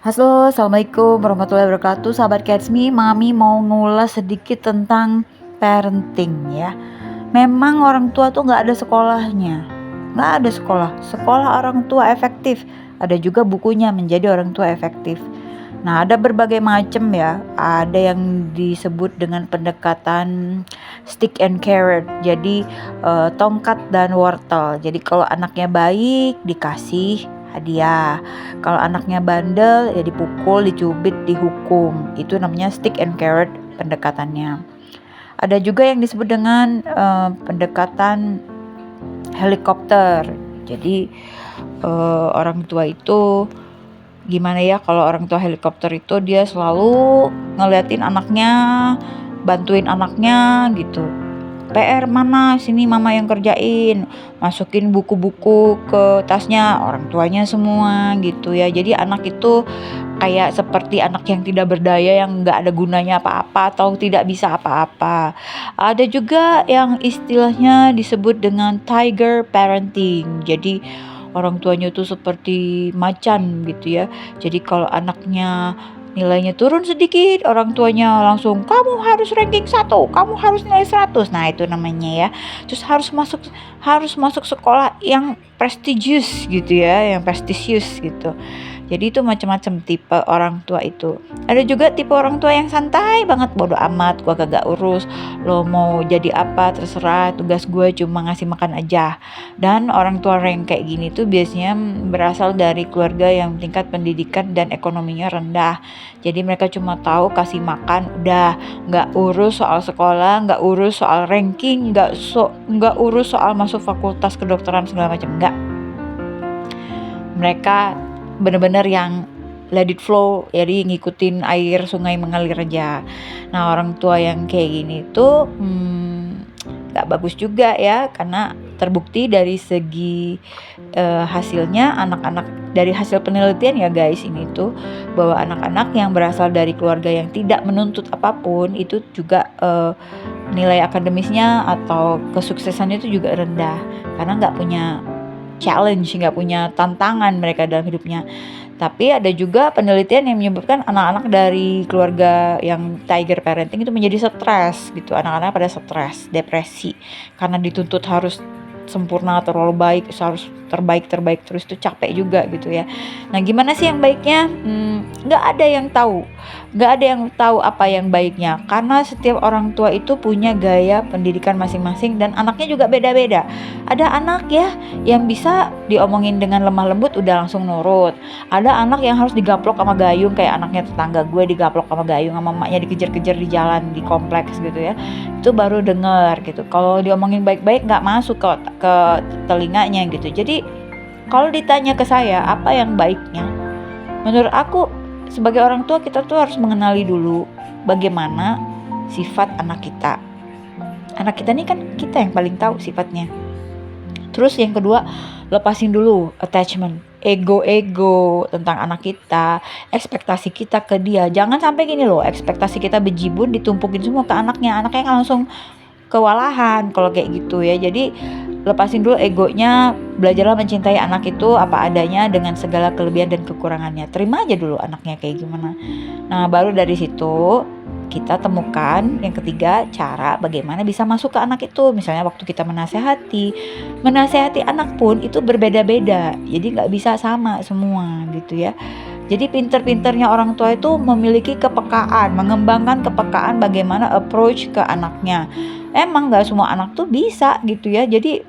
Halo, assalamualaikum warahmatullahi wabarakatuh. Sahabat Catch Me, Mami mau ngulas sedikit tentang parenting ya. Memang orang tua tuh nggak ada sekolahnya, nggak ada sekolah. Sekolah orang tua efektif. Ada juga bukunya menjadi orang tua efektif. Nah, ada berbagai macam ya. Ada yang disebut dengan pendekatan stick and carrot. Jadi tongkat dan wortel. Jadi kalau anaknya baik dikasih hadiah. Kalau anaknya bandel ya dipukul, dicubit, dihukum. Itu namanya stick and carrot pendekatannya. Ada juga yang disebut dengan pendekatan helikopter. Jadi orang tua itu gimana ya, kalau orang tua helikopter itu dia selalu ngeliatin anaknya, bantuin anaknya gitu. PR mana, sini mama yang kerjain, masukin buku-buku ke tasnya orang tuanya semua gitu ya. Jadi anak itu kayak seperti anak yang tidak berdaya, yang nggak ada gunanya apa-apa atau tidak bisa apa-apa. Ada juga yang istilahnya disebut dengan tiger parenting. Jadi orang tuanya tuh seperti macan gitu ya. Jadi kalau anaknya nilainya turun sedikit, orang tuanya langsung kamu harus ranking 1, kamu harus nilai 100. Nah, itu namanya ya. Terus harus masuk sekolah yang prestigious gitu ya, yang prestisius gitu. Jadi itu macam-macam tipe orang tua itu. Ada juga tipe orang tua yang santai banget, bodo amat, gua kagak urus lo mau jadi apa terserah, tugas gue cuma ngasih makan aja. Dan orang tua yang kayak gini tuh biasanya berasal dari keluarga yang tingkat pendidikan dan ekonominya rendah. Jadi mereka cuma tahu kasih makan udah, nggak urus soal sekolah, nggak urus soal ranking, nggak urus soal masuk fakultas kedokteran segala macam, nggak. Mereka bener-bener yang let it flow, jadi ngikutin air sungai mengalir aja. Nah, orang tua yang kayak gini tuh gak bagus juga ya, karena terbukti dari segi hasilnya anak-anak, dari hasil penelitian ya guys, ini tuh bahwa anak-anak yang berasal dari keluarga yang tidak menuntut apapun itu juga nilai akademisnya atau kesuksesannya itu juga rendah, karena nggak punya challenge, nggak punya tantangan mereka dalam hidupnya. Tapi ada juga penelitian yang menyebutkan anak-anak dari keluarga yang tiger parenting itu menjadi stres gitu. Anak-anak pada stres, depresi, karena dituntut harus sempurna, terlalu baik, harus terbaik terus, itu capek juga gitu ya. Nah, gimana sih yang baiknya? Nggak ada yang tahu, nggak ada yang tahu apa yang baiknya, karena setiap orang tua itu punya gaya pendidikan masing-masing dan anaknya juga beda-beda. Ada anak ya yang bisa diomongin dengan lemah lembut udah langsung nurut. Ada anak yang harus digaplok sama gayung, kayak anaknya tetangga gue digaplok sama gayung sama emaknya, dikejar-kejar di jalan di kompleks gitu ya. Itu baru denger gitu. Kalau diomongin baik-baik nggak masuk ke telinganya gitu. Jadi kalau ditanya ke saya apa yang baiknya, menurut aku sebagai orang tua kita tuh harus mengenali dulu bagaimana sifat anak kita. Anak kita nih kan kita yang paling tahu sifatnya. Terus yang kedua, lepasin dulu attachment, ego tentang anak kita, ekspektasi kita ke dia. Jangan sampai gini loh, ekspektasi kita bejibun ditumpukin semua ke anaknya kan langsung kewalahan kalau kayak gitu ya. Jadi lepasin dulu egonya, belajarlah mencintai anak itu apa adanya dengan segala kelebihan dan kekurangannya. Terima aja dulu anaknya kayak gimana. Nah, baru dari situ kita temukan yang ketiga, cara bagaimana bisa masuk ke anak itu. Misalnya waktu kita menasehati anak pun itu berbeda-beda, jadi nggak bisa sama semua gitu ya. Jadi pinter-pinternya orang tua itu memiliki kepekaan, mengembangkan kepekaan bagaimana approach ke anaknya. Emang nggak semua anak tuh bisa gitu ya. Jadi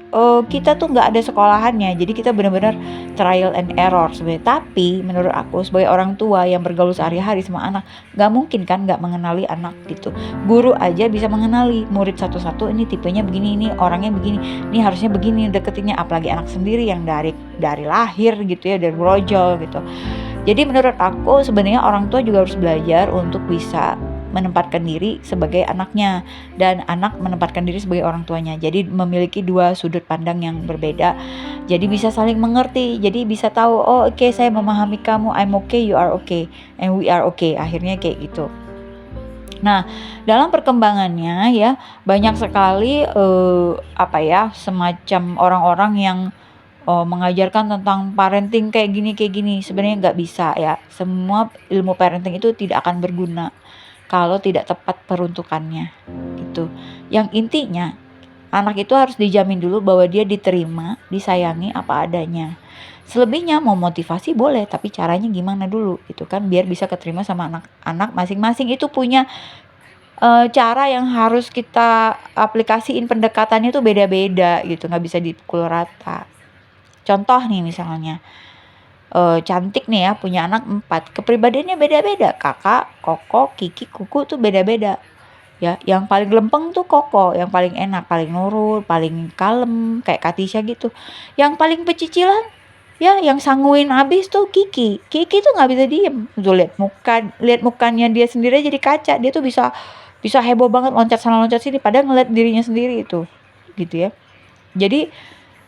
kita tuh nggak ada sekolahannya. Jadi kita benar-benar trial and error sebenarnya. Tapi menurut aku sebagai orang tua yang bergaul sehari-hari sama anak, nggak mungkin kan nggak mengenali anak gitu. Guru aja bisa mengenali murid satu-satu, ini tipenya begini, ini orangnya begini, ini harusnya begini deketinnya. Apalagi anak sendiri yang dari lahir gitu ya, dari brojol gitu. Jadi menurut aku sebenarnya orang tua juga harus belajar untuk bisa menempatkan diri sebagai anaknya dan anak menempatkan diri sebagai orang tuanya. Jadi memiliki dua sudut pandang yang berbeda. Jadi bisa saling mengerti. Jadi bisa tahu, oh oke, saya memahami kamu, I'm okay, you are okay, and we are okay. Akhirnya kayak gitu. Nah, dalam perkembangannya ya banyak sekali semacam orang-orang yang mengajarkan tentang parenting kayak gini, sebenarnya nggak bisa ya. Semua ilmu parenting itu tidak akan berguna kalau tidak tepat peruntukannya, gitu. Yang intinya, anak itu harus dijamin dulu bahwa dia diterima, disayangi apa adanya. Selebihnya mau motivasi boleh, tapi caranya gimana dulu gitu kan, biar bisa keterima sama anak-anak masing-masing itu punya cara yang harus kita aplikasiin pendekatannya tuh beda-beda gitu, nggak bisa dipukul rata. Contoh nih misalnya, cantik nih ya punya anak 4, kepribadiannya beda-beda, Kakak, Koko, Kiki, Kuku tuh beda-beda. Ya, yang paling lempeng tuh Koko, yang paling enak, paling nurut, paling kalem kayak Katisha gitu. Yang paling pecicilan ya yang sanguin abis tuh Kiki. Kiki tuh nggak bisa diem. Tuh lihat mukanya dia sendiri jadi kaca. Dia tuh bisa bisa heboh banget loncat sana loncat sini padahal ngeliat dirinya sendiri itu. Gitu ya. Jadi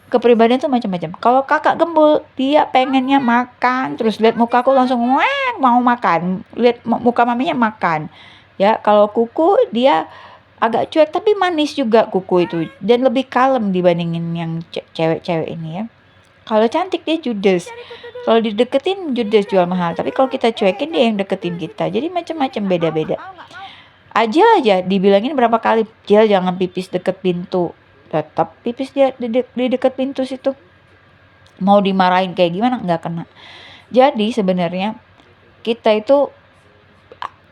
kepribadian tuh macam-macam. Kalau kakak gembul, dia pengennya makan, terus lihat mukaku langsung weng mau makan. Lihat muka maminya makan. Ya, kalau Kuku dia agak cuek tapi manis juga Kuku itu dan lebih kalem dibandingin yang cewek-cewek ini ya. Kalau cantik dia judes. Kalau dideketin judes jual mahal, tapi kalau kita cuekin dia yang deketin kita. Jadi macam-macam beda-beda. Ajil aja dibilangin berapa kali, Jil jangan pipis deket pintu. Tetap pipis dia di deket pintu situ. Mau dimarahin kayak gimana nggak kena. Jadi sebenarnya kita itu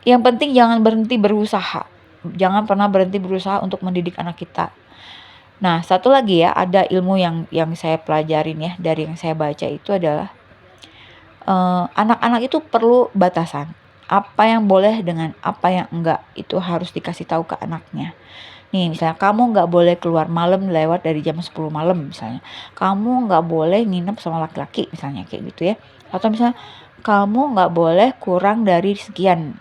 yang penting jangan berhenti berusaha. Jangan pernah berhenti berusaha untuk mendidik anak kita. Nah, satu lagi ya, ada ilmu yang saya pelajarin ya dari yang saya baca itu adalah anak-anak itu perlu batasan. Apa yang boleh dengan apa yang enggak itu harus dikasih tahu ke anaknya. Nih, misalnya kamu nggak boleh keluar malam lewat dari jam 10 malam misalnya. Kamu nggak boleh nginep sama laki-laki misalnya kayak gitu ya. Atau misalnya kamu nggak boleh kurang dari sekian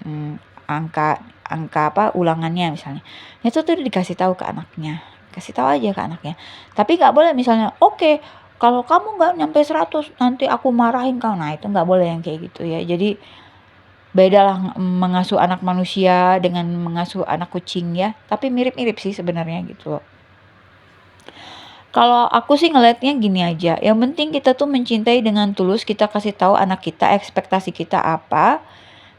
angka angka apa ulangannya misalnya. Itu tuh dikasih tahu ke anaknya. Kasih tahu aja ke anaknya. Tapi nggak boleh misalnya, oke, kalau kamu nggak nyampe 100 nanti aku marahin kau. Nah, itu nggak boleh yang kayak gitu ya. Jadi bedalah mengasuh anak manusia dengan mengasuh anak kucing ya. Tapi mirip-mirip sih sebenarnya gitu loh. Kalau aku sih ngelihatnya gini aja. Yang penting kita tuh mencintai dengan tulus. Kita kasih tahu anak kita ekspektasi kita apa.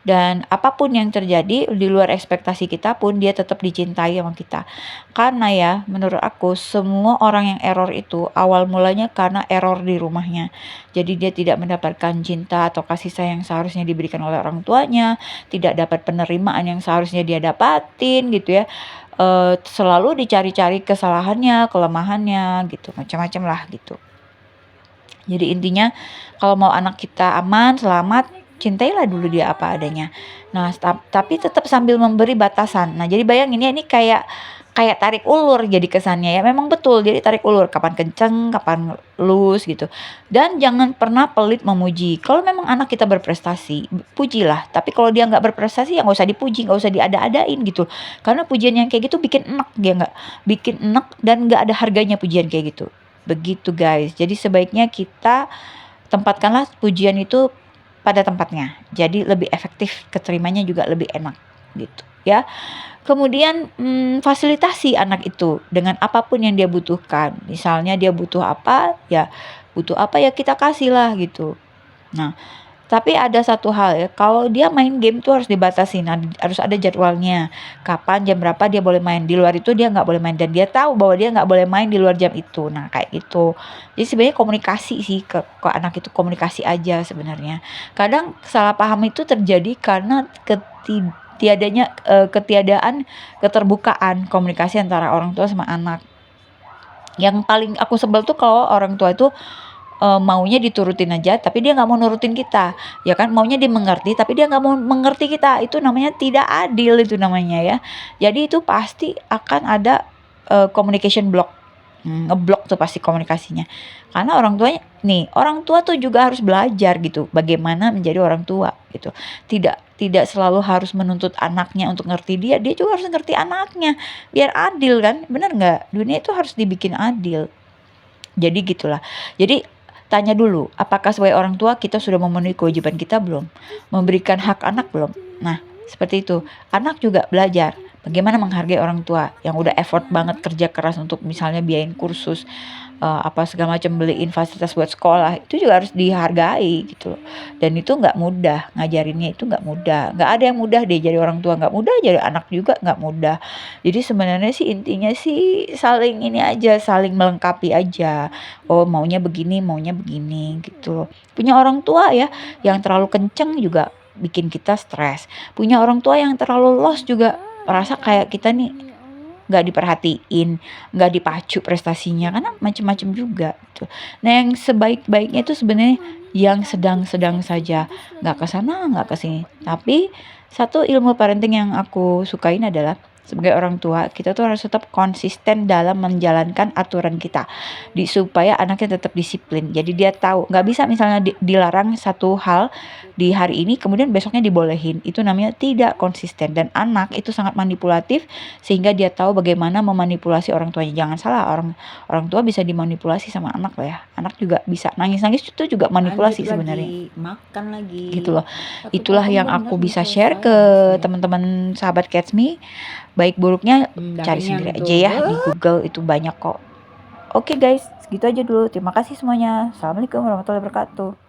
Dan apapun yang terjadi di luar ekspektasi kita pun dia tetap dicintai sama kita. Karena ya menurut aku semua orang yang error itu awal mulanya karena error di rumahnya. Jadi dia tidak mendapatkan cinta atau kasih sayang seharusnya diberikan oleh orang tuanya. Tidak dapat penerimaan yang seharusnya dia dapatin gitu ya. Selalu dicari-cari kesalahannya, kelemahannya gitu. Macam-macam lah gitu. Jadi intinya kalau mau anak kita aman, selamat, cintailah dulu dia apa adanya. Nah, tapi tetap sambil memberi batasan. Nah, jadi bayangin ya ini kayak kayak tarik ulur jadi kesannya ya. Memang betul jadi tarik ulur, kapan kenceng, kapan lus gitu. Dan jangan pernah pelit memuji. Kalau memang anak kita berprestasi, pujilah. Tapi kalau dia nggak berprestasi ya nggak usah dipuji, nggak usah diada-adain gitu. Karena pujian yang kayak gitu bikin enak, dia nggak bikin enak dan nggak ada harganya pujian kayak gitu. Begitu guys. Jadi sebaiknya kita tempatkanlah pujian itu pada tempatnya. Jadi lebih efektif, keterimanya juga lebih enak gitu ya. Kemudian fasilitasi anak itu dengan apapun yang dia butuhkan. Misalnya dia butuh apa ya kita kasih lah gitu. Nah, tapi ada satu hal ya, kalau dia main game tuh harus dibatasi, harus ada jadwalnya. Kapan, jam berapa dia boleh main. Di luar itu dia nggak boleh main dan dia tahu bahwa dia nggak boleh main di luar jam itu. Nah, kayak gitu. Jadi sebenarnya komunikasi sih ke anak itu komunikasi aja sebenarnya. Kadang salah paham itu terjadi karena ketiadaan keterbukaan komunikasi antara orang tua sama anak. Yang paling aku sebel tuh kalau orang tua itu maunya diturutin aja tapi dia nggak mau nurutin kita ya kan, maunya dimengerti tapi dia nggak mau mengerti kita. Itu namanya tidak adil, itu namanya ya. Jadi itu pasti akan ada communication block, ngeblok tuh pasti komunikasinya. Karena orang tua tuh juga harus belajar gitu bagaimana menjadi orang tua gitu. Tidak selalu harus menuntut anaknya untuk ngerti dia juga harus ngerti anaknya biar adil kan, bener nggak? Dunia itu harus dibikin adil. Jadi gitulah. Jadi tanya dulu, apakah sebagai orang tua kita sudah memenuhi kewajiban kita belum? Memberikan hak anak belum? Nah, seperti itu. Anak juga belajar. bagaimana menghargai orang tua yang udah effort banget kerja keras untuk misalnya biayain kursus, apa segala macam, beliin fasilitas buat sekolah, itu juga harus dihargai gitu loh. Dan itu nggak mudah, ngajarinnya itu nggak mudah, nggak ada yang mudah deh jadi orang tua, nggak mudah, jadi anak juga nggak mudah. Jadi sebenarnya sih intinya sih saling ini aja, saling melengkapi aja. Oh maunya begini gitu loh. Punya orang tua ya yang terlalu kenceng juga bikin kita stres. Punya orang tua yang terlalu los juga merasa kayak kita nih nggak diperhatiin, nggak dipacu prestasinya, karena macem-macem juga gitu. Nah yang sebaik-baiknya itu sebenarnya yang sedang-sedang saja, nggak ke sana, nggak ke sini. Tapi satu ilmu parenting yang aku sukain adalah sebagai orang tua kita tuh harus tetap konsisten dalam menjalankan aturan kita, supaya anaknya tetap disiplin. Jadi dia tahu nggak bisa misalnya dilarang satu hal di hari ini kemudian besoknya dibolehin. Itu namanya tidak konsisten, dan anak itu sangat manipulatif sehingga dia tahu bagaimana memanipulasi orang tuanya. Jangan salah, orang orang tua bisa dimanipulasi sama anak loh ya. Anak juga bisa nangis-nangis, itu juga manipulasi sebenarnya. Makan lagi. Gitu loh. Itulah yang aku bisa share ke teman-teman sahabat Catch Me. Baik buruknya cari sendiri aja ya di Google, itu banyak kok. Oke guys, segitu aja dulu. Terima kasih semuanya. Assalamualaikum warahmatullahi wabarakatuh.